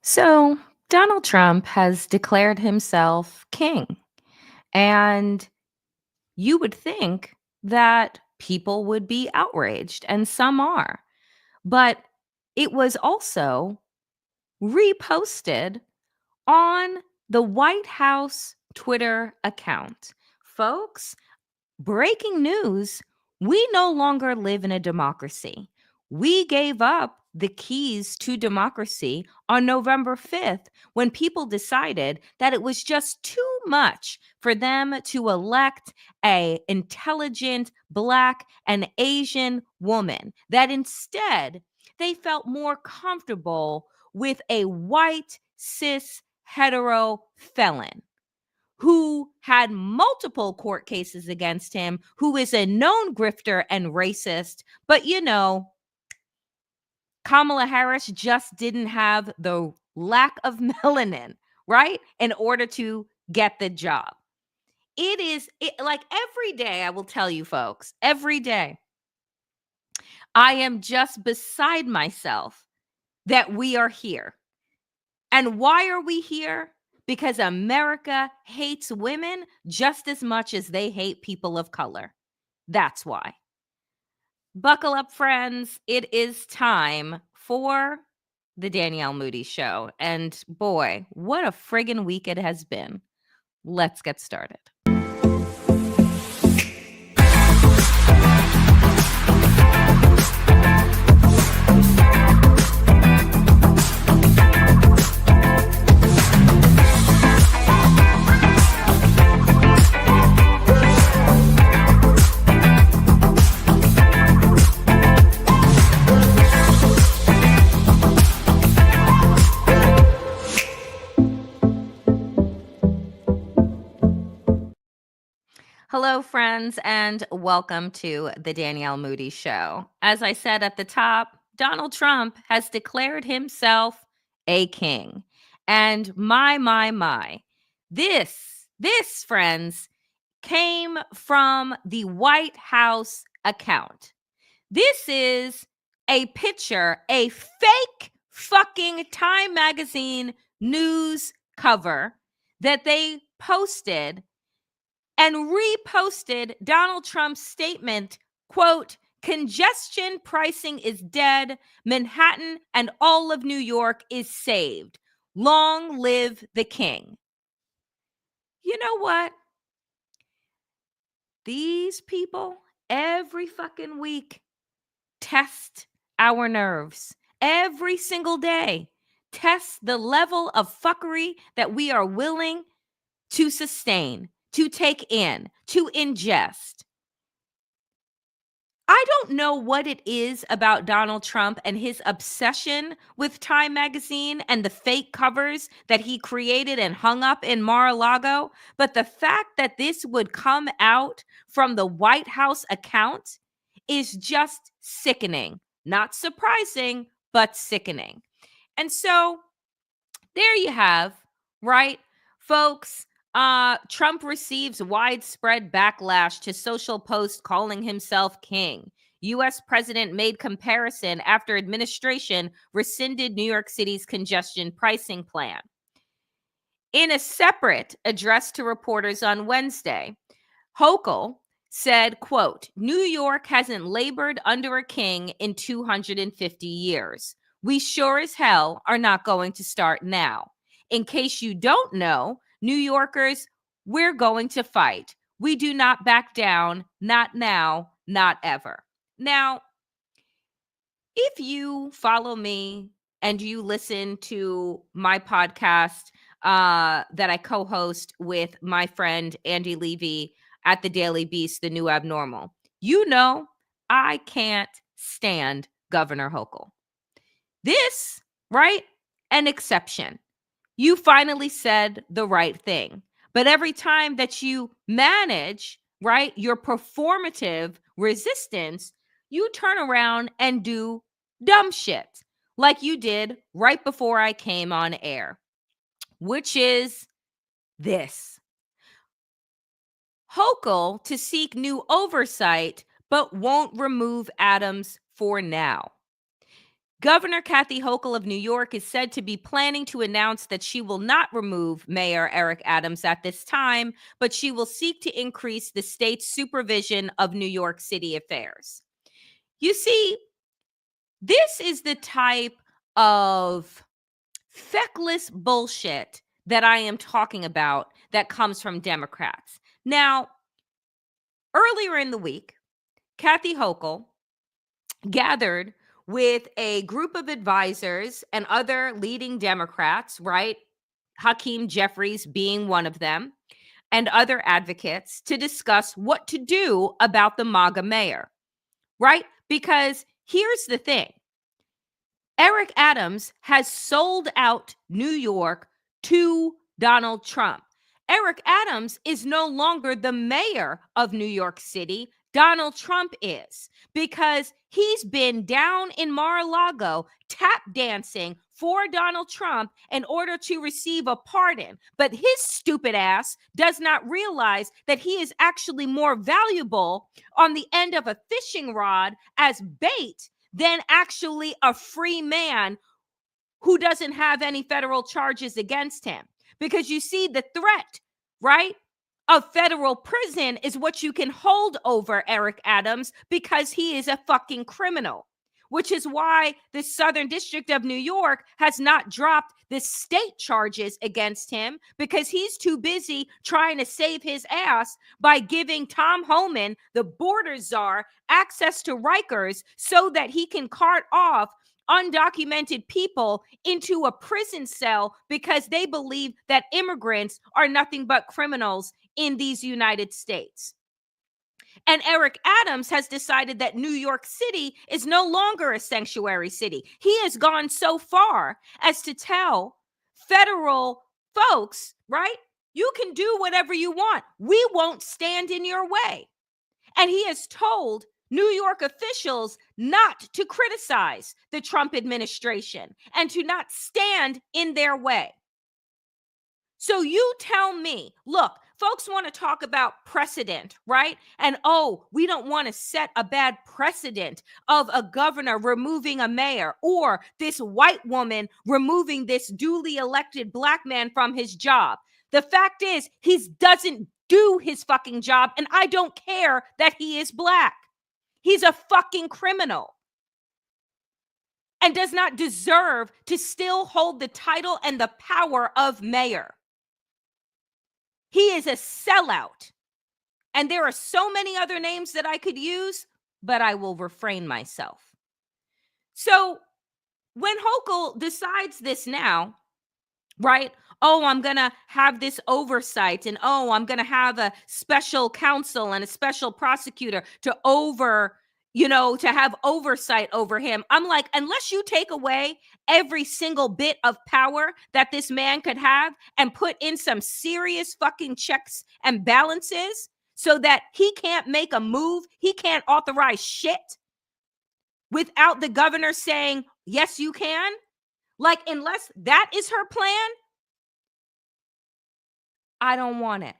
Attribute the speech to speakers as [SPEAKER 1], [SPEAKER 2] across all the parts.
[SPEAKER 1] So, Donald Trump has declared himself king. And you would think that people would be outraged, and some are. But it was also reposted on the White House Twitter account. Folks, breaking news, we no longer live in a democracy. We gave up the keys to democracy on November 5th when people decided that it was just too much for them to elect a intelligent black and Asian woman, that instead they felt more comfortable with a white cis hetero felon who had multiple court cases against him, who is a known grifter and racist. But, Kamala Harris just didn't have the lack of melanin, right? In order to get the job. Like every day, I will tell you folks, every day, I am just beside myself that we are here. And why are we here? Because America hates women just as much as they hate people of color. That's why. Buckle up, friends. It is time for the Danielle Moodie Show. And boy, what a friggin' week it has been. Let's get started. Hello, friends, and welcome to the Danielle Moodie Show. As I said at the top, Donald Trump has declared himself a king. And my, this, friends, came from the White House account. This is a picture, a fake fucking Time magazine news cover that they posted and reposted Donald Trump's statement, quote, "Congestion pricing is dead. Manhattan and all of New York is saved. Long live the king." You know what? These people every fucking week test our nerves. Every single day, test the level of fuckery that we are willing to sustain, to take in, to ingest. I don't know what it is about Donald Trump and his obsession with Time magazine and the fake covers that he created and hung up in Mar-a-Lago, but the fact that this would come out from the White House account is just sickening. Not surprising, but sickening. And so there you have, right, folks. Trump receives widespread backlash to social post calling himself king. U.S. president made comparison after administration rescinded New York City's congestion pricing plan. In a separate address to reporters on Wednesday, Hochul said, quote, "New York hasn't labored under a king in 250 years. We sure as hell are not going to start now. In case you don't know, New Yorkers, we're going to fight. We do not back down, not now, not ever." Now, if you follow me and you listen to my podcast that I co-host with my friend Andy Levy at the Daily Beast, The New Abnormal, you know I can't stand Governor Hochul. This, right? An exception. You finally said the right thing. But every time that you manage, right, your performative resistance, you turn around and do dumb shit like you did right before I came on air, which is this. Hochul to seek new oversight, but won't remove Adams for now. Governor Kathy Hochul of New York is said to be planning to announce that she will not remove Mayor Eric Adams at this time, but she will seek to increase the state's supervision of New York City affairs. You see, this is the type of feckless bullshit that I am talking about that comes from Democrats. Now, earlier in the week, Kathy Hochul gathered with a group of advisors and other leading Democrats, right? Hakeem Jeffries being one of them, and other advocates to discuss what to do about the MAGA mayor, right? Because here's the thing. Eric Adams has sold out New York to Donald Trump. Eric Adams is no longer the mayor of New York City. Donald Trump is, because he's been down in Mar-a-Lago tap dancing for Donald Trump in order to receive a pardon. But his stupid ass does not realize that he is actually more valuable on the end of a fishing rod as bait than actually a free man who doesn't have any federal charges against him. Because you see, the threat, right, of federal prison is what you can hold over Eric Adams because he is a fucking criminal, which is why the Southern District of New York has not dropped the state charges against him, because he's too busy trying to save his ass by giving Tom Homan, the border czar, access to Rikers so that he can cart off undocumented people into a prison cell because they believe that immigrants are nothing but criminals in these United States. And Eric Adams has decided that New York City is no longer a sanctuary city. He has gone so far as to tell federal folks, right? You can do whatever you want. We won't stand in your way. And he has told New York officials not to criticize the Trump administration and to not stand in their way. So you tell me, look, folks want to talk about precedent, right? And we don't want to set a bad precedent of a governor removing a mayor or this white woman removing this duly elected black man from his job. The fact is, he doesn't do his fucking job, and I don't care that he is black. He's a fucking criminal and does not deserve to still hold the title and the power of mayor. He is a sellout. And there are so many other names that I could use, but I will refrain myself. So when Hochul decides this now, right? I'm going to have this oversight, and I'm going to have a special counsel and a special prosecutor to have oversight over him. I'm like, unless you take away every single bit of power that this man could have and put in some serious fucking checks and balances so that he can't make a move, he can't authorize shit without the governor saying, yes, you can. Like, unless that is her plan, I don't want it.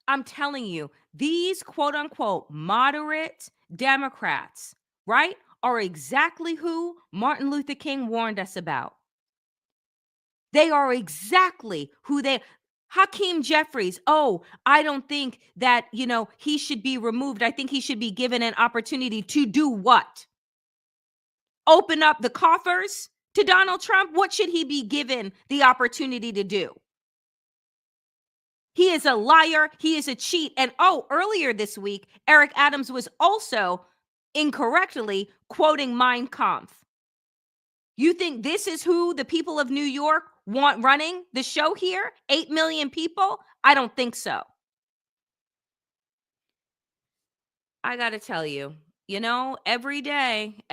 [SPEAKER 1] I'm telling you, these quote unquote moderate Democrats, right, are exactly who Martin Luther King warned us about. They are exactly who Hakeem Jeffries. I don't think that, he should be removed. I think he should be given an opportunity to do what? Open up the coffers to Donald Trump? What should he be given the opportunity to do? He is a liar. He is a cheat. And earlier this week, Eric Adams was also incorrectly quoting Mein Kampf. You think this is who the people of New York want running the show here? 8 million people? I don't think so. I got to tell you, every day,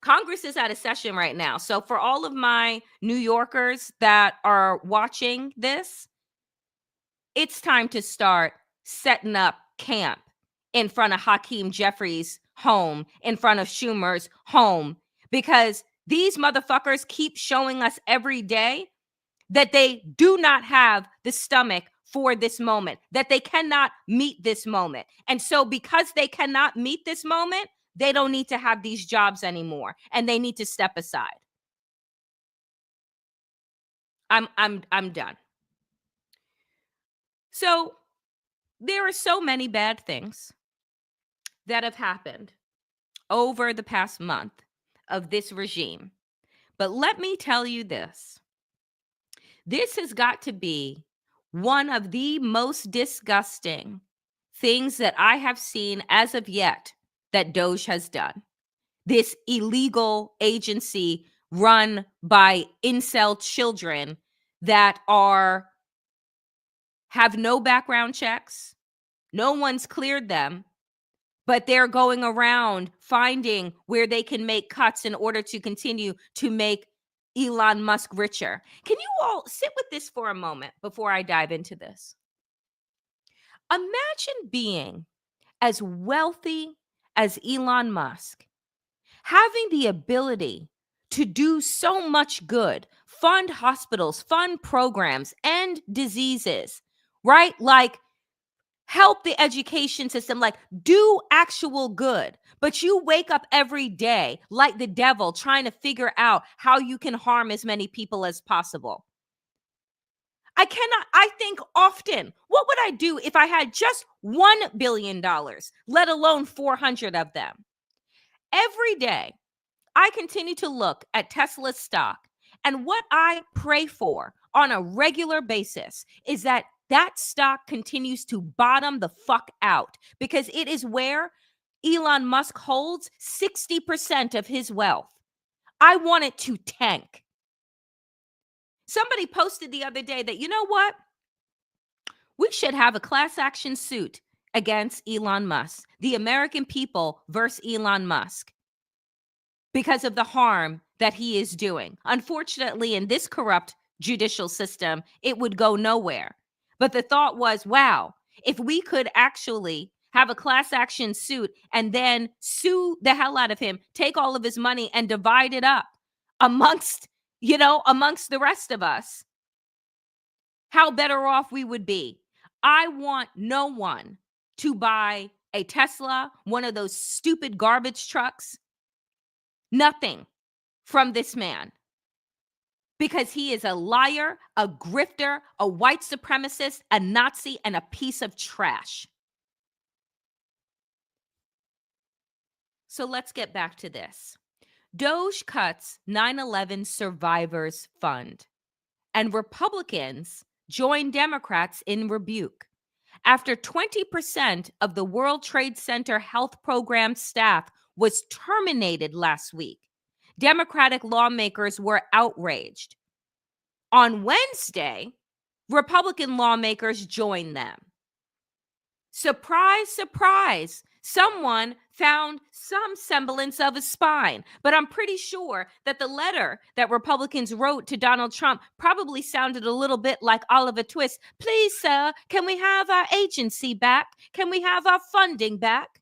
[SPEAKER 1] Congress is out of session right now. So for all of my New Yorkers that are watching this, it's time to start setting up camp in front of Hakeem Jeffries' home, in front of Schumer's home, because these motherfuckers keep showing us every day that they do not have the stomach for this moment, that they cannot meet this moment. And so because they cannot meet this moment, they don't need to have these jobs anymore and they need to step aside. I'm done. So there are so many bad things that have happened over the past month of this regime. But let me tell you this. This has got to be one of the most disgusting things that I have seen as of yet that DOGE has done. This illegal agency run by incel children that have no background checks. No one's cleared them, but they're going around finding where they can make cuts in order to continue to make Elon Musk richer. Can you all sit with this for a moment before I dive into this? Imagine being as wealthy as Elon Musk, having the ability to do so much good, fund hospitals, fund programs, end diseases, right? Like, help the education system, like do actual good. But you wake up every day like the devil trying to figure out how you can harm as many people as possible. I think often, what would I do if I had just $1 billion, let alone 400 of them? Every day, I continue to look at Tesla's stock, and what I pray for on a regular basis is that that stock continues to bottom the fuck out, because it is where Elon Musk holds 60% of his wealth. I want it to tank. Somebody posted the other day that, you know what? We should have a class action suit against Elon Musk, the American people versus Elon Musk, because of the harm that he is doing. Unfortunately, in this corrupt judicial system, it would go nowhere. But the thought was, wow, if we could actually have a class action suit and then sue the hell out of him, take all of his money and divide it up amongst, amongst the rest of us, how better off we would be. I want no one to buy a Tesla, one of those stupid garbage trucks, nothing from this man, because he is a liar, a grifter, a white supremacist, a Nazi, and a piece of trash. So let's get back to this. DOGE cuts 9/11 Survivors Fund, and Republicans join Democrats in rebuke. After 20% of the World Trade Center Health Program staff was terminated last week, Democratic lawmakers were outraged. On Wednesday, Republican lawmakers joined them. Surprise, surprise, someone found some semblance of a spine. But I'm pretty sure that the letter that Republicans wrote to Donald Trump probably sounded a little bit like Oliver Twist. Please, sir, can we have our agency back? Can we have our funding back?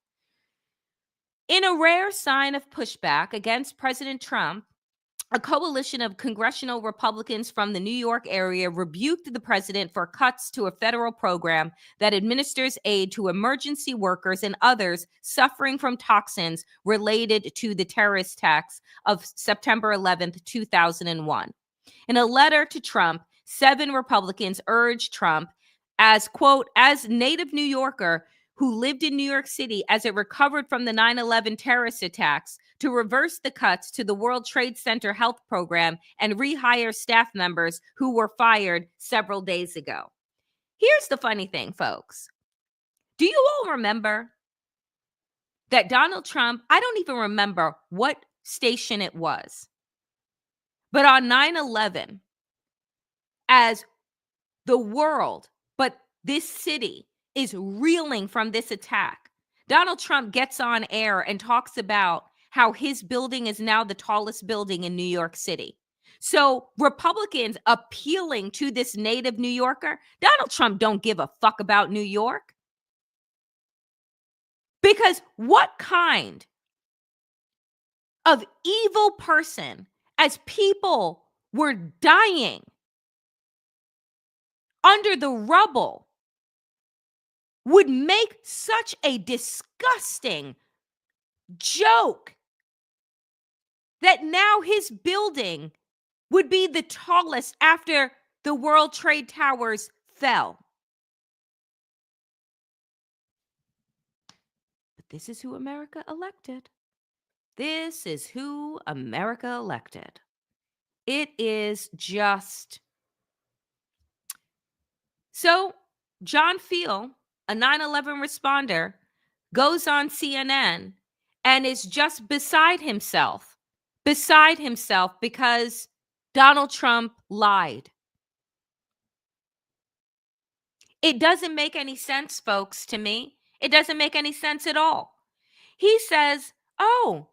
[SPEAKER 1] In a rare sign of pushback against President Trump, a coalition of congressional Republicans from the New York area rebuked the president for cuts to a federal program that administers aid to emergency workers and others suffering from toxins related to the terrorist attacks of September 11th, 2001. In a letter to Trump, 7 Republicans urged Trump, as, quote, as native New Yorker who lived in New York City as it recovered from the 9/11 terrorist attacks, to reverse the cuts to the World Trade Center Health Program and rehire staff members who were fired several days ago. Here's the funny thing, folks. Do you all remember that Donald Trump, I don't even remember what station it was, but on 9/11, as the world, but this city is reeling from this attack, Donald Trump gets on air and talks about how his building is now the tallest building in New York City. So Republicans appealing to this native New Yorker, Donald Trump don't give a fuck about New York. Because what kind of evil person, as people were dying under the rubble, would make such a disgusting joke that now his building would be the tallest after the World Trade Towers fell. But this is who America elected. This is who America elected. It is just. So, John Field, a 9/11 responder, goes on CNN and is just beside himself because Donald Trump lied. It doesn't make any sense, folks, to me. It doesn't make any sense at all. He says, oh,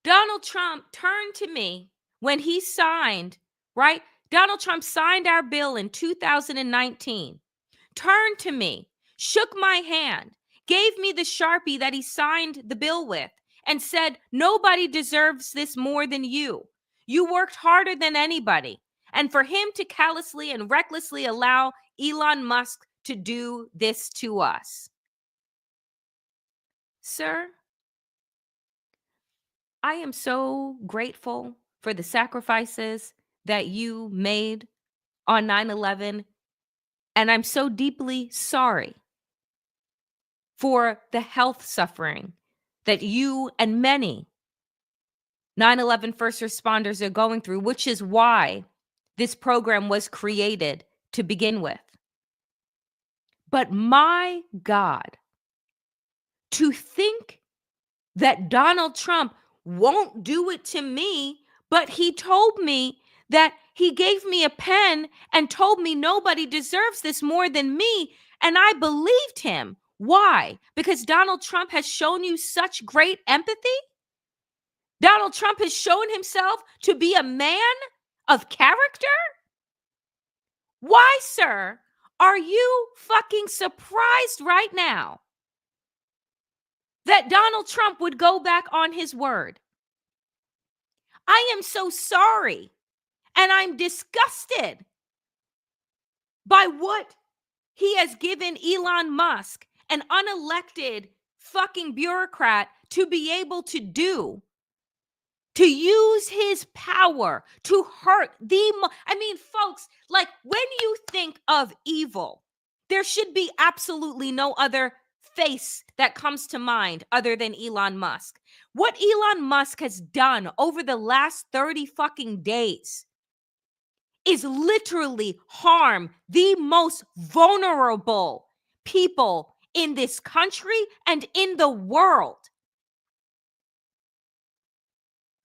[SPEAKER 1] Donald Trump turned to me when he signed, right? Donald Trump signed our bill in 2019, turned to me, shook my hand, gave me the Sharpie that he signed the bill with, and said, nobody deserves this more than you. You worked harder than anybody. And for him to callously and recklessly allow Elon Musk to do this to us. Sir, I am so grateful for the sacrifices that you made on 9/11, and I'm so deeply sorry for the health suffering that you and many 9/11 first responders are going through, which is why this program was created to begin with. But my God, to think that Donald Trump won't do it to me, but he told me that he gave me a pen and told me nobody deserves this more than me. And I believed him. Why? Because Donald Trump has shown you such great empathy? Donald Trump has shown himself to be a man of character? Why, sir, are you fucking surprised right now that Donald Trump would go back on his word? I am so sorry, and I'm disgusted by what he has given Elon Musk, an unelected fucking bureaucrat, to be able to do, to use his power to hurt I mean, folks, like, when you think of evil, there should be absolutely no other face that comes to mind other than Elon Musk. What Elon Musk has done over the last 30 fucking days is literally harm the most vulnerable people in this country and in the world.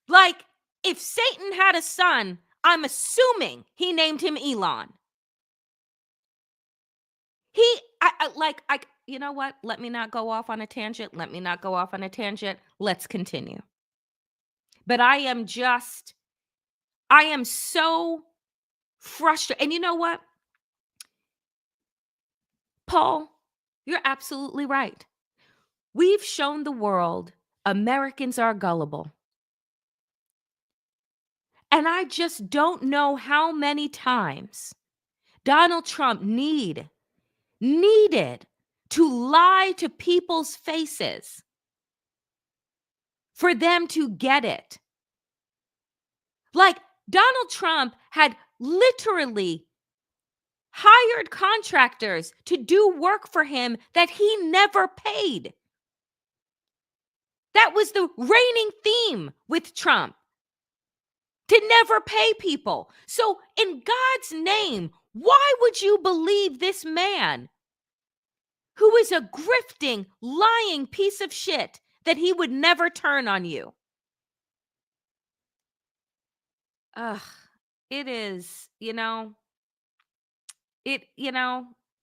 [SPEAKER 1] Like, if Satan had a son, I'm assuming he named him Elon. You know what? Let me not go off on a tangent. Let's continue. But I am so frustrated. And you know what? Paul, you're absolutely right. We've shown the world Americans are gullible. And I just don't know how many times Donald Trump needed to lie to people's faces for them to get it. Like, Donald Trump had literally hired contractors to do work for him that he never paid. That was the reigning theme with Trump, to never pay people. So in God's name, why would you believe this man who is a grifting, lying piece of shit that he would never turn on you? Ugh, it is,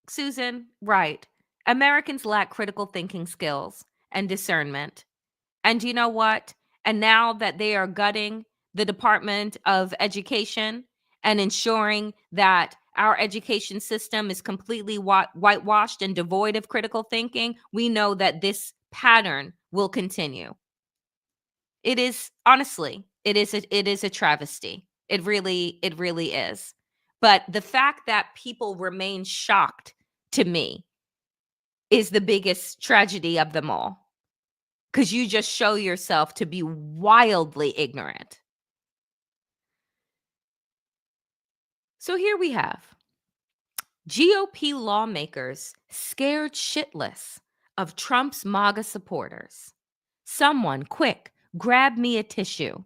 [SPEAKER 1] Susan, right. Americans lack critical thinking skills and discernment. And you know what? And now that they are gutting the Department of Education and ensuring that our education system is completely whitewashed and devoid of critical thinking, we know that this pattern will continue. It is, honestly, it is a travesty. It really is. But the fact that people remain shocked, to me, is the biggest tragedy of them all. because you just show yourself to be wildly ignorant. So here we have GOP lawmakers scared shitless of Trump's MAGA supporters. Someone, quick, grab me a tissue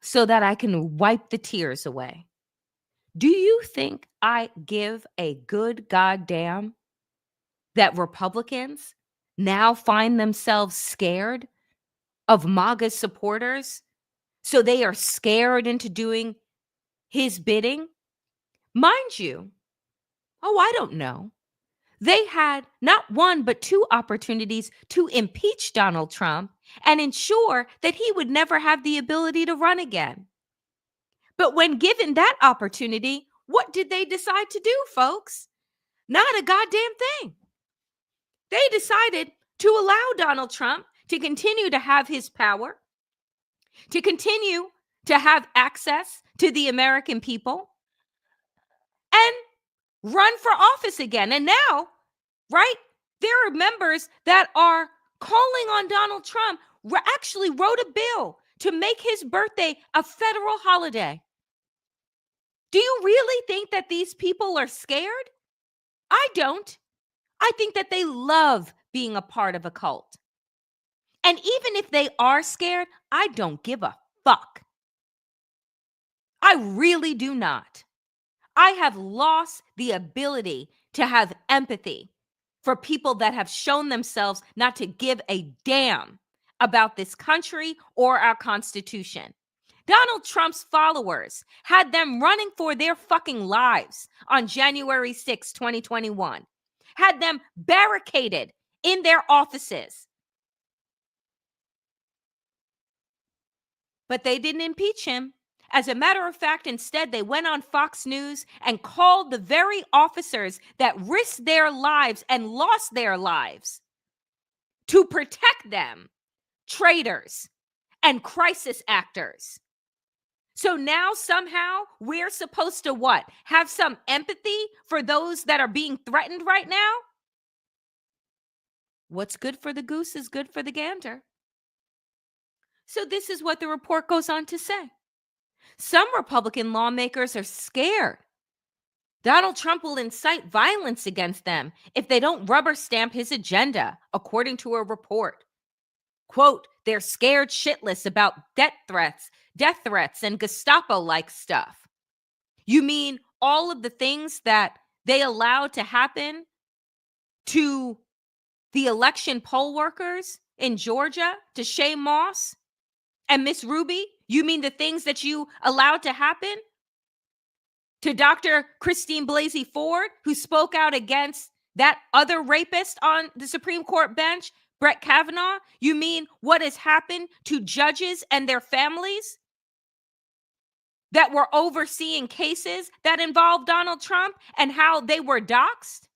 [SPEAKER 1] so that I can wipe the tears away. Do you think I give a good goddamn that Republicans now find themselves scared of MAGA supporters? So they are scared into doing his bidding? Mind you, I don't know. They had not one, but two opportunities to impeach Donald Trump and ensure that he would never have the ability to run again. But when given that opportunity, what did they decide to do, folks? Not a goddamn thing. They decided to allow Donald Trump to continue to have his power, to continue to have access to the American people, and run for office again. And now, right, there are members that are calling on Donald Trump, actually wrote a bill to make his birthday a federal holiday. Do you really think that these people are scared? I don't. I think that they love being a part of a cult. And even if they are scared, I don't give a fuck. I really do not. I have lost the ability to have empathy for people that have shown themselves not to give a damn about this country or our Constitution. Donald Trump's followers had them running for their fucking lives on January 6, 2021, had them barricaded in their offices. But they didn't impeach him. As a matter of fact, instead, they went on Fox News and called the very officers that risked their lives and lost their lives to protect them traitors and crisis actors. So now somehow we're supposed to what? Have some empathy for those that are being threatened right now? What's good for the goose is good for the gander. So this is what the report goes on to say. Some Republican lawmakers are scared Donald Trump will incite violence against them if they don't rubber stamp his agenda, according to a report. Quote, they're scared shitless about death threats, and Gestapo-like stuff. You mean all of the things that they allowed to happen to the election poll workers in Georgia, to Shay Moss and Miss Ruby? You mean the things that you allowed to happen to Dr. Christine Blasey Ford, who spoke out against that other rapist on the Supreme Court bench, Brett Kavanaugh? You mean what has happened to judges and their families that were overseeing cases that involved Donald Trump and how they were doxxed?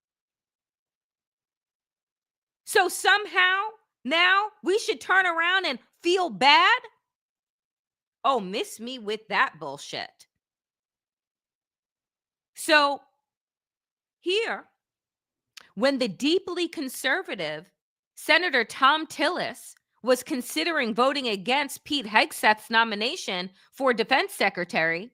[SPEAKER 1] So somehow now we should turn around and feel bad? Oh, miss me with that bullshit. So here, when the deeply conservative Senator Tom Tillis was considering voting against Pete Hegseth's nomination for defense secretary,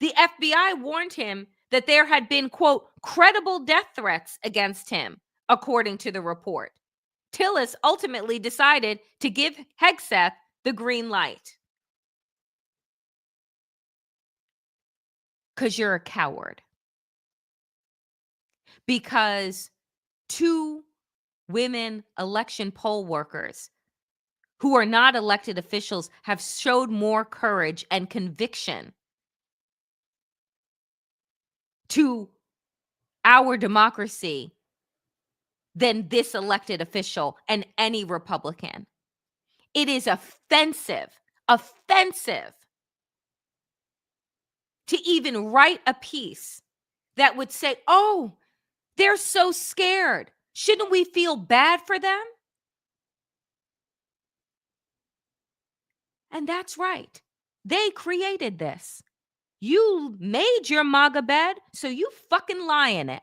[SPEAKER 1] the FBI warned him that there had been, quote, credible death threats against him, according to the report. Tillis ultimately decided to give Hegseth the green light. Because you're a coward. Because two women election poll workers who are not elected officials have showed more courage and conviction to our democracy than this elected official and any Republican. It is offensive to even write a piece that would say, oh, they're so scared. Shouldn't we feel bad for them? And that's right. They created this. You made your MAGA bed, so you fucking lie in it.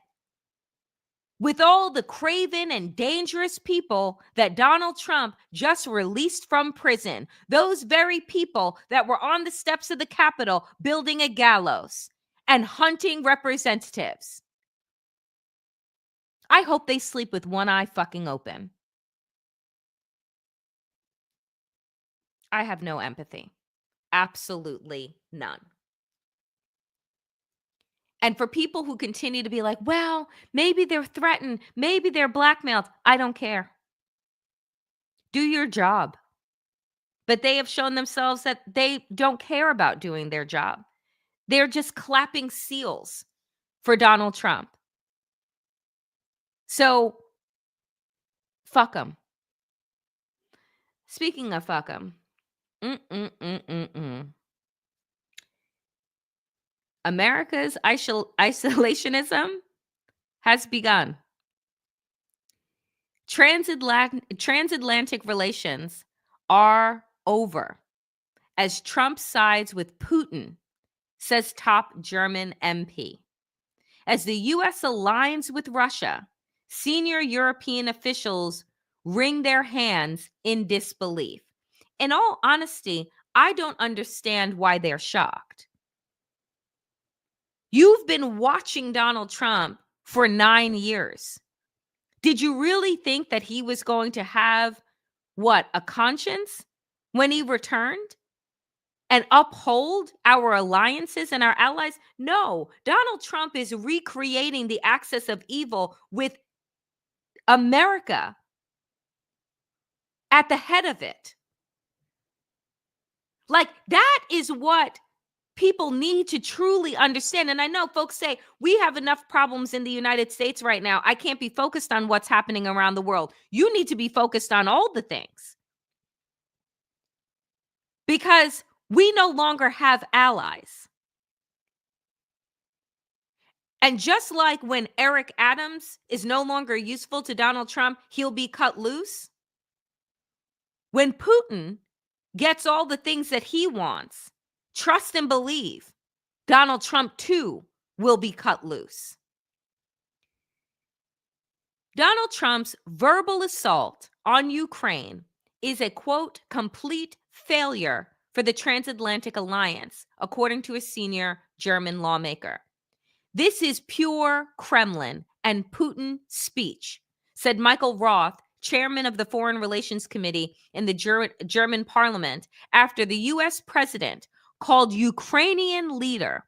[SPEAKER 1] with all the craven and dangerous people that Donald Trump just released from prison, those very people that were on the steps of the Capitol building a gallows and hunting representatives. I hope they sleep with one eye fucking open. I have no empathy. Absolutely none. And for people who continue to be like, well, maybe they're threatened, maybe they're blackmailed, I don't care. Do your job. But they have shown themselves that they don't care about doing their job. They're just clapping seals for Donald Trump. So, fuck them. Speaking of fuck them, America's isolationism has begun. Transatlantic relations are over as Trump sides with Putin, says top German MP. As the U.S. aligns with Russia, senior European officials wring their hands in disbelief. In all honesty, I don't understand why they're shocked. You've been watching Donald Trump for 9 years. Did you really think that he was going to have, a conscience when he returned? And uphold our alliances and our allies? No, Donald Trump is recreating the axis of evil with America at the head of it. Like, that is what people need to truly understand. And I know folks say, we have enough problems in the United States right now. I can't be focused on what's happening around the world. You need to be focused on all the things. Because we no longer have allies. And just like when Eric Adams is no longer useful to Donald Trump, he'll be cut loose. When Putin gets all the things that he wants, trust and believe, Donald Trump too will be cut loose. Donald Trump's verbal assault on Ukraine is a, quote, complete failure for the transatlantic alliance, according to a senior German lawmaker. This is pure Kremlin and Putin speech, said Michael Roth, chairman of the Foreign Relations Committee in the German parliament, after the U.S. president called Ukrainian leader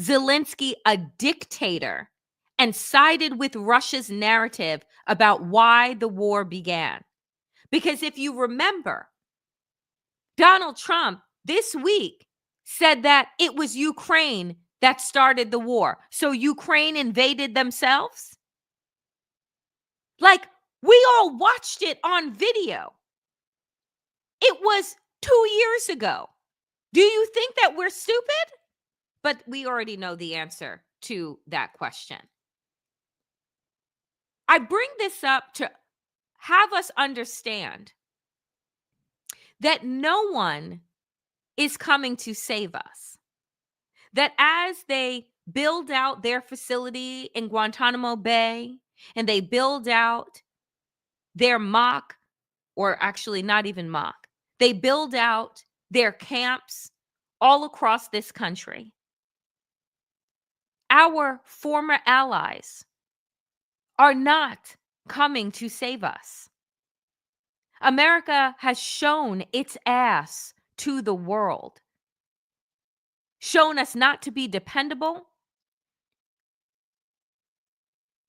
[SPEAKER 1] Zelensky a dictator and sided with Russia's narrative about why the war began. Because if you remember, Donald Trump this week said that it was Ukraine that started the war. So Ukraine invaded themselves? Like, we all watched it on video. It was 2 years ago. Do you think that we're stupid? But we already know the answer to that question. I bring this up to have us understand that no one is coming to save us. That as they build out their facility in Guantanamo Bay and they build out their mock, or actually not even mock, they build out their camps all across this country, our former allies are not coming to save us. America has shown its ass to the world, shown us not to be dependable,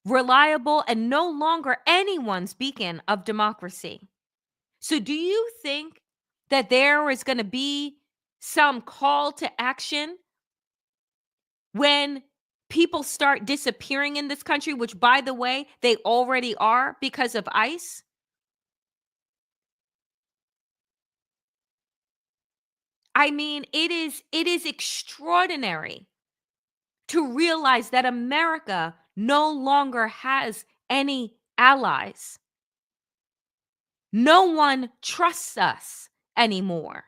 [SPEAKER 1] reliable, and no longer anyone's beacon of democracy. So do you think that there is going to be some call to action when people start disappearing in this country, which, by the way, they already are because of ICE? I mean, it is extraordinary to realize that America no longer has any allies. No one trusts us anymore.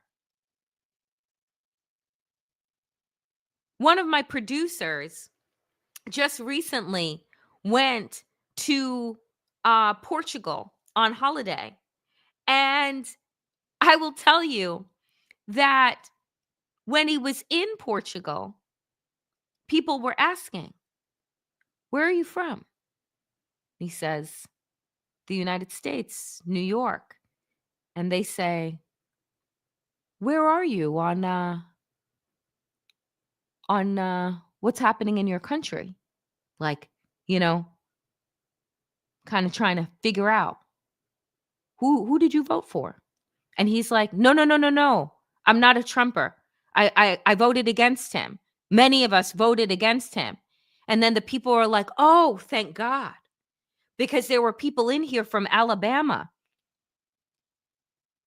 [SPEAKER 1] One of my producers just recently went to Portugal on holiday. And I will tell you that when he was in Portugal, people were asking, "Where are you from?" He says, "The United States, New York." And they say, "Where are you on what's happening in your country?" Like, you know, kind of trying to figure out who did you vote for? And he's like, "No, no, no, no, no. I'm not a Trumper. I voted against him. Many of us voted against him." And then the people are like, "Oh, thank God." Because there were people in here from Alabama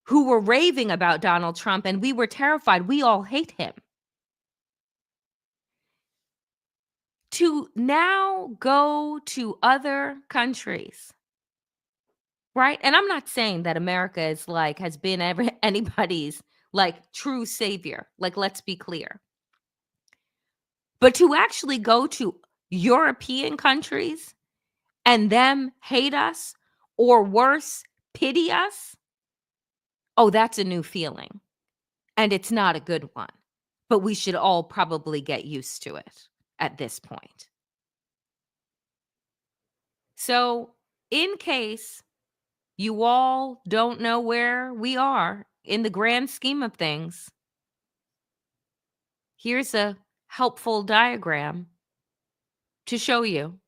[SPEAKER 1] who were raving about Donald Trump, and we were terrified. We all hate him. To now go to other countries, right? And I'm not saying that America is like has been anybody's like true savior. Like, let's be clear. But to actually go to European countries and them hate us, or worse, pity us, oh, that's a new feeling. And it's not a good one. But we should all probably get used to it at this point. So, in case you all don't know where we are in the grand scheme of things, here's a helpful diagram to show you.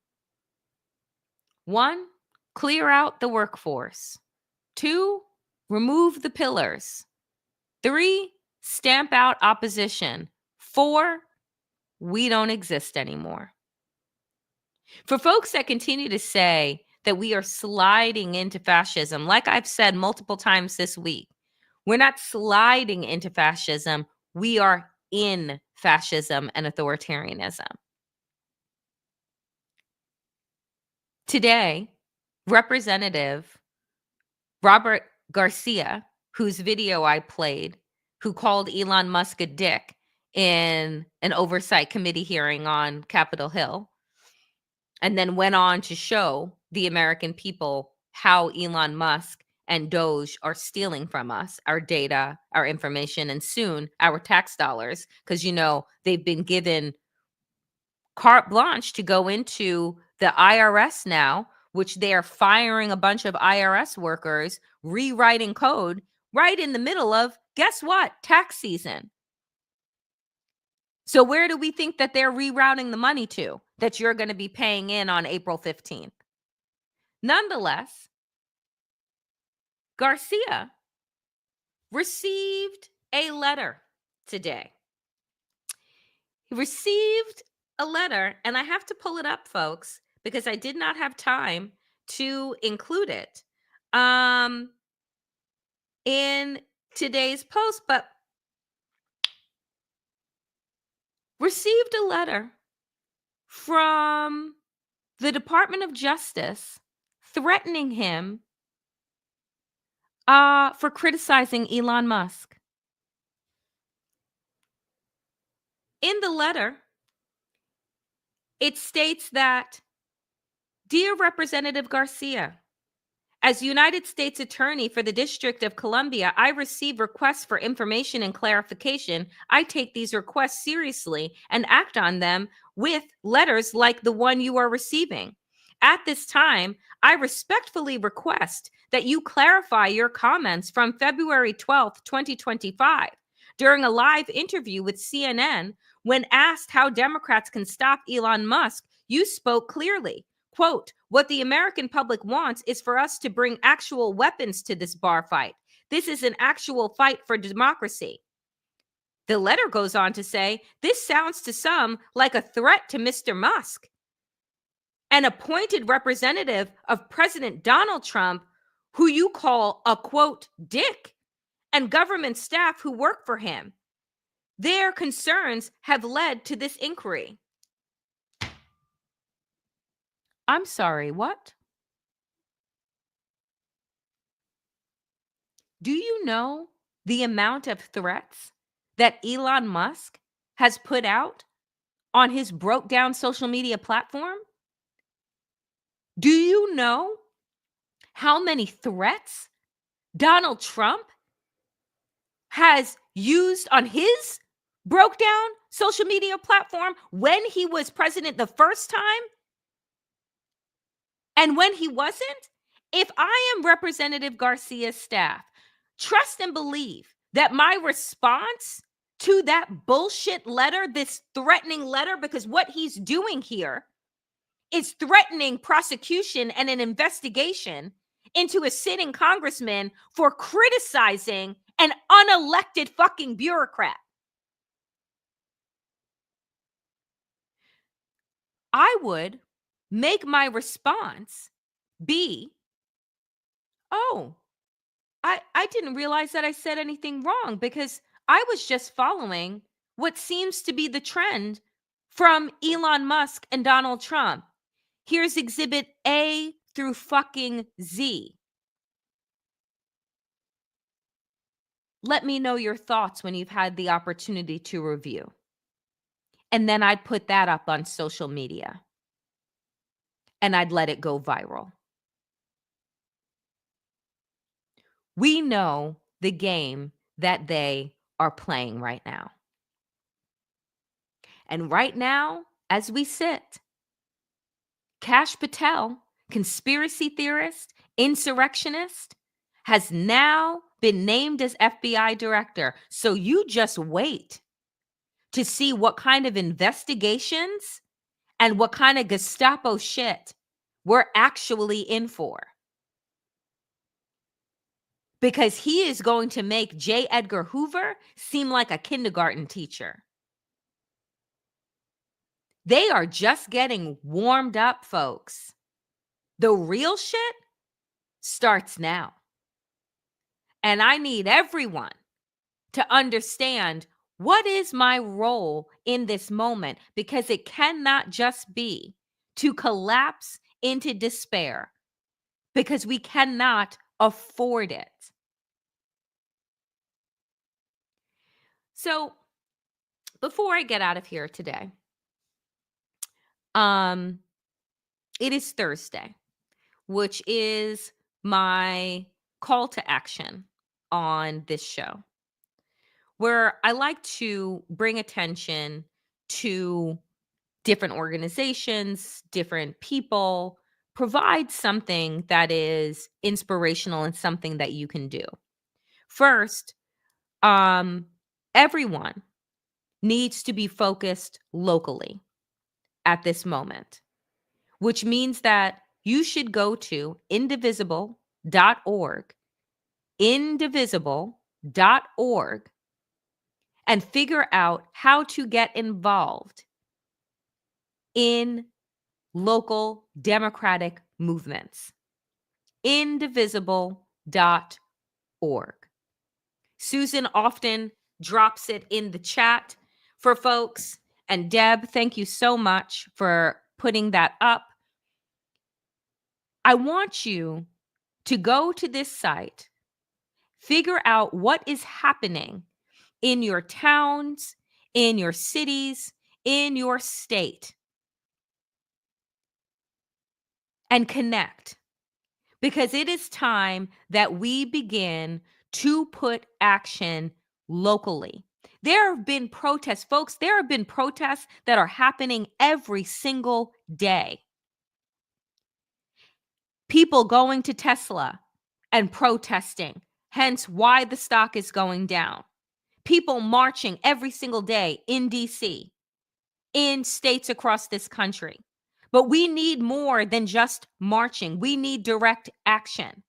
[SPEAKER 1] 1, clear out the workforce. 2, remove the pillars. 3, stamp out opposition. 4, we don't exist anymore. For folks that continue to say that we are sliding into fascism, like I've said multiple times this week, we're not sliding into fascism. We are in fascism and authoritarianism. Today, Representative Robert Garcia, whose video I played, who called Elon Musk a dick in an oversight committee hearing on Capitol Hill, and then went on to show the American people how Elon Musk and DOGE are stealing from us our data, our information, and soon our tax dollars, because, they've been given carte blanche to go into the IRS now, which they are firing a bunch of IRS workers, rewriting code right in the middle of, guess what, tax season. So where do we think that they're rerouting the money to that you're going to be paying in on April 15th? Nonetheless, Garcia received a letter today. He received a letter, and I have to pull it up, folks, because I did not have time to include it in today's post, but received a letter from the Department of Justice threatening him for criticizing Elon Musk. In the letter, it states that, "Dear Representative Garcia, as United States Attorney for the District of Columbia, I receive requests for information and clarification. I take these requests seriously and act on them with letters like the one you are receiving. At this time, I respectfully request that you clarify your comments from February 12th, 2025. During a live interview with CNN, when asked how Democrats can stop Elon Musk, you spoke clearly. Quote, what the American public wants is for us to bring actual weapons to this bar fight. This is an actual fight for democracy." The letter goes on to say, "This sounds to some like a threat to Mr. Musk, an appointed representative of President Donald Trump, who you call a, quote, dick, and government staff who work for him. Their concerns have led to this inquiry." I'm sorry, what? Do you know the amount of threats that Elon Musk has put out on his broke down social media platform? Do you know how many threats Donald Trump has used on his broke down social media platform when he was president the first time and when he wasn't? If I am Representative Garcia's staff, trust and believe that my response to that bullshit letter, this threatening letter, because what he's doing here is threatening prosecution and an investigation into a sitting congressman for criticizing an unelected fucking bureaucrat. I would make my response be, oh, I didn't realize that I said anything wrong because I was just following what seems to be the trend from Elon Musk and Donald Trump. Here's exhibit A through fucking Z. Let me know your thoughts when you've had the opportunity to review. And then I'd put that up on social media and I'd let it go viral. We know the game that they are playing right now. And right now, as we sit, Kash Patel, conspiracy theorist, insurrectionist, has now been named as FBI director. So you just wait to see what kind of investigations and what kind of Gestapo shit we're actually in for. Because he is going to make J. Edgar Hoover seem like a kindergarten teacher. They are just getting warmed up, folks. The real shit starts now. And I need everyone to understand what is my role in this moment, because it cannot just be to collapse into despair, because we cannot afford it. So before I get out of here today, it is Thursday, which is my call to action on this show, where I like to bring attention to different organizations, different people, provide something that is inspirational and something that you can do. First, everyone needs to be focused locally at this moment, which means that you should go to indivisible.org, indivisible.org, and figure out how to get involved in local democratic movements. Indivisible.org. Susan often drops it in the chat for folks. And Deb, thank you so much for putting that up. I want you to go to this site, figure out what is happening in your towns, in your cities, in your state, and connect. Because it is time that we begin to put action locally. There have been protests, folks. There have been protests that are happening every single day. People going to Tesla and protesting, hence why the stock is going down. People marching every single day in DC, in states across this country. But we need more than just marching. We need direct action.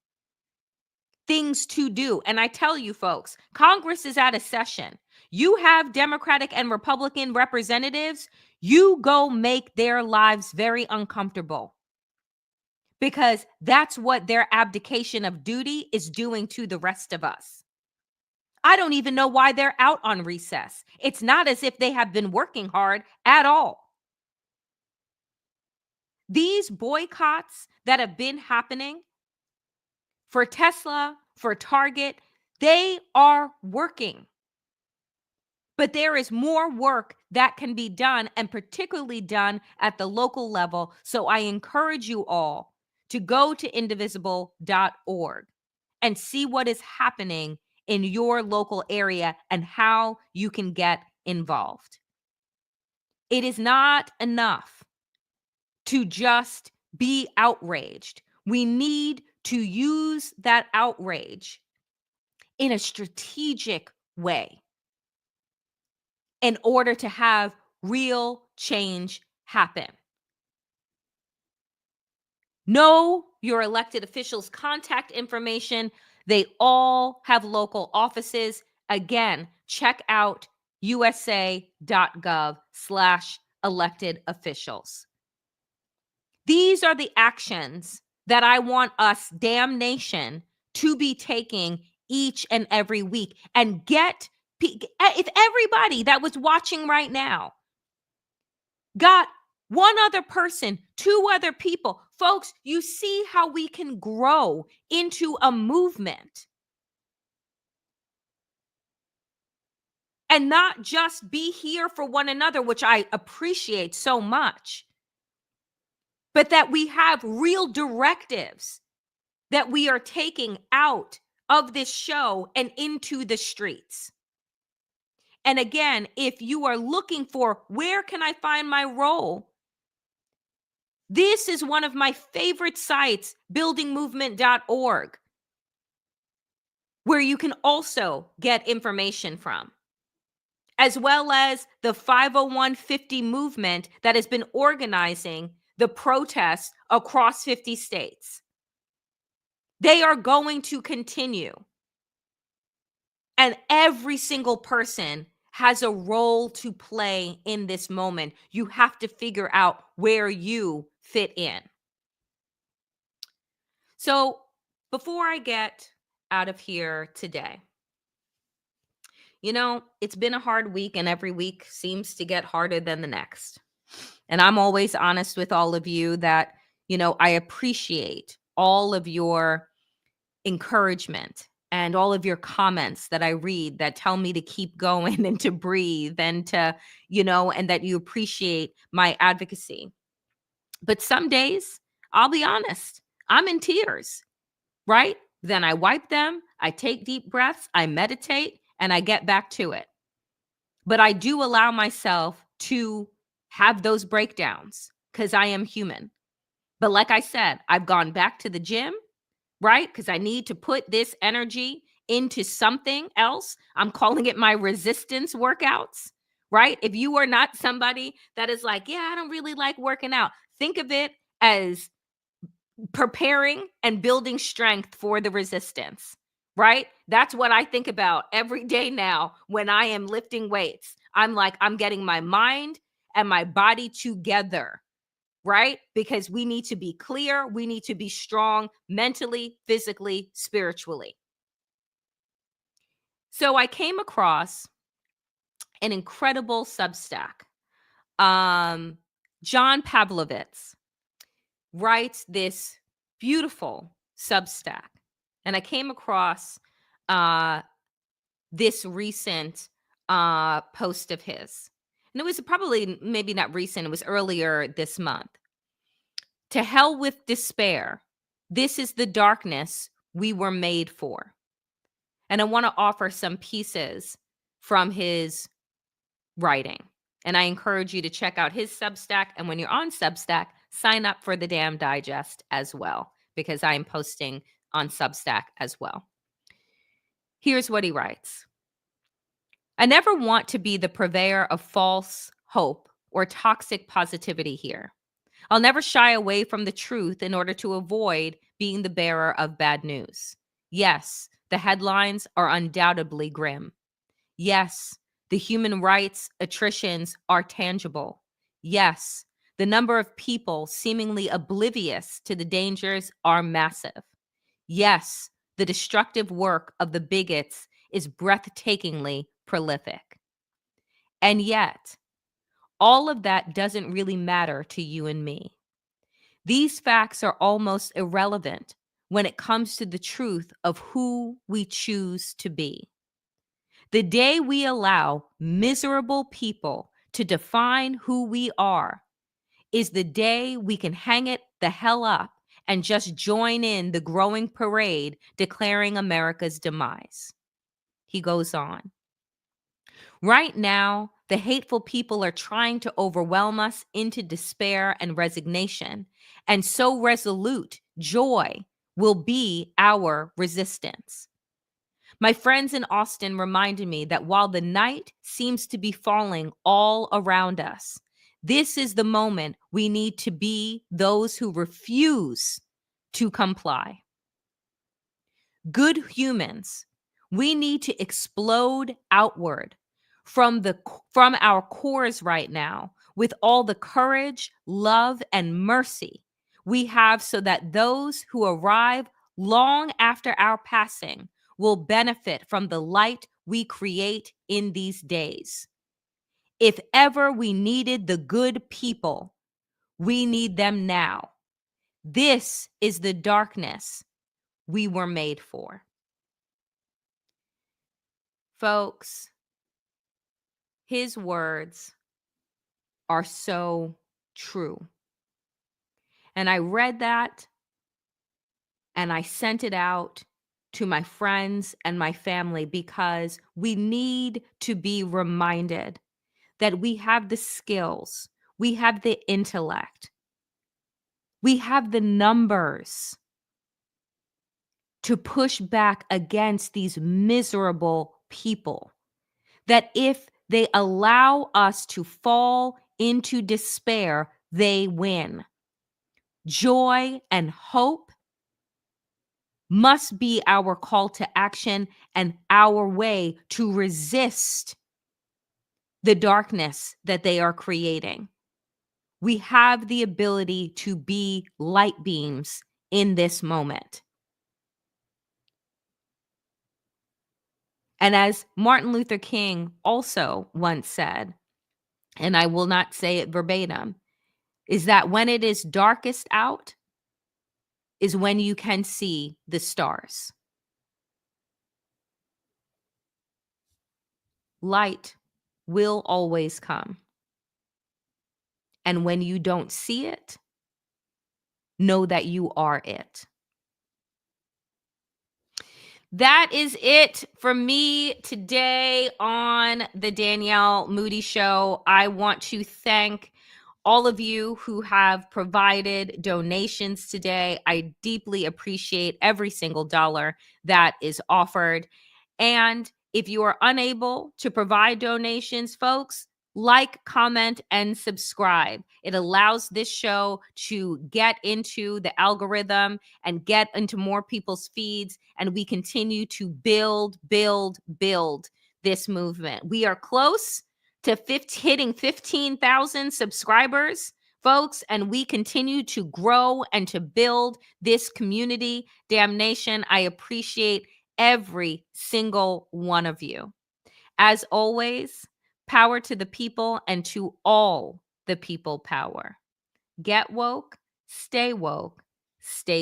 [SPEAKER 1] Things to do. And I tell you, folks, Congress is out of session. You have Democratic and Republican representatives. You go make their lives very uncomfortable, because that's what their abdication of duty is doing to the rest of us. I don't even know why they're out on recess. It's not as if they have been working hard at all. These boycotts that have been happening for Tesla, for Target, they are working. But there is more work that can be done, and particularly done at the local level. So I encourage you all to go to indivisible.org and see what is happening in your local area and how you can get involved. It is not enough to just be outraged. We need to use that outrage in a strategic way in order to have real change happen. Know your elected officials' contact information. They all have local offices. Again, check out usa.gov/elected officials. These are the actions that I want us, damn nation, to be taking each and every week. And if everybody that was watching right now got one other person, two other people, folks, you see how we can grow into a movement and not just be here for one another, which I appreciate so much, but that we have real directives that we are taking out of this show and into the streets. And again, if you are looking for where can I find my role, this is one of my favorite sites, buildingmovement.org, where you can also get information from, as well as the 50150 movement that has been organizing the protests across 50 states. They are going to continue. And every single person has a role to play in this moment. You have to figure out where you fit in. So before I get out of here today, it's been a hard week, and every week seems to get harder than the next. And I'm always honest with all of you that, I appreciate all of your encouragement and all of your comments that I read that tell me to keep going and to breathe and to, and that you appreciate my advocacy. But some days, I'll be honest, I'm in tears, right? Then I wipe them, I take deep breaths, I meditate, and I get back to it. But I do allow myself to have those breakdowns because I am human. But like I said, I've gone back to the gym, right? Because I need to put this energy into something else. I'm calling it my resistance workouts, right? If you are not somebody that is like, yeah, I don't really like working out, think of it as preparing and building strength for the resistance, right? That's what I think about every day now when I am lifting weights. I'm like, I'm getting my mind and my body together, right? Because we need to be clear. We need to be strong mentally, physically, spiritually. So I came across an incredible Substack. John Pavlovitz writes this beautiful Substack. And I came across this recent post of his. And it was probably maybe not recent. It was earlier this month. To hell with despair. This is the darkness we were made for. And I want to offer some pieces from his writing. And I encourage you to check out his Substack. And when you're on Substack, sign up for the Damn Digest as well, because I am posting on Substack as well. Here's what he writes. I never want to be the purveyor of false hope or toxic positivity here. I'll never shy away from the truth in order to avoid being the bearer of bad news. Yes, the headlines are undoubtedly grim. Yes, the human rights attritions are tangible. Yes, the number of people seemingly oblivious to the dangers are massive. Yes, the destructive work of the bigots is breathtakingly prolific. And yet, all of that doesn't really matter to you and me. These facts are almost irrelevant when it comes to the truth of who we choose to be. The day we allow miserable people to define who we are is the day we can hang it the hell up and just join in the growing parade declaring America's demise. He goes on. Right now, the hateful people are trying to overwhelm us into despair and resignation, and so resolute joy will be our resistance. My friends in Austin reminded me that while the night seems to be falling all around us, this is the moment we need to be those who refuse to comply. Good humans, we need to explode outward from our cores right now with all the courage, love, and mercy we have so that those who arrive long after our passing will benefit from the light we create in these days. If ever we needed the good people, we need them now. This is the darkness we were made for. Folks, his words are so true. And I read that and I sent it out to my friends and my family because we need to be reminded that we have the skills, we have the intellect, we have the numbers to push back against these miserable people. That if they allow us to fall into despair, they win. Joy and hope must be our call to action and our way to resist the darkness that they are creating. We have the ability to be light beams in this moment. And as Martin Luther King also once said, and I will not say it verbatim, is that when it is darkest out is when you can see the stars. Light will always come. And when you don't see it, know that you are it. That is it for me today on the Danielle Moodie Show. I want to thank all of you who have provided donations today. I deeply appreciate every single dollar that is offered. And if you are unable to provide donations, folks, like, comment, and subscribe. It allows this show to get into the algorithm and get into more people's feeds, and we continue to build this movement. We are close to hitting 15,000 subscribers, folks, and we continue to grow and to build this community. Damnation, I appreciate every single one of you. As always, power to the people and to all the people power. Get woke, stay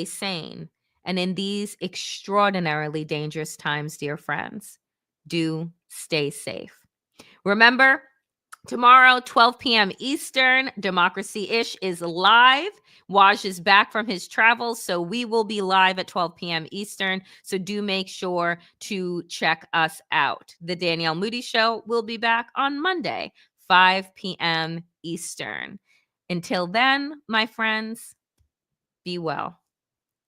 [SPEAKER 1] sane. And in these extraordinarily dangerous times, dear friends, do stay safe. Remember, tomorrow, 12 p.m. Eastern, Democracy-ish is live. Waj is back from his travels, so we will be live at 12 p.m. Eastern. So do make sure to check us out. The Danielle Moodie Show will be back on Monday, 5 p.m. Eastern. Until then, my friends, be well.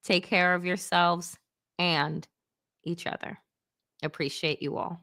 [SPEAKER 1] Take care of yourselves and each other. Appreciate you all.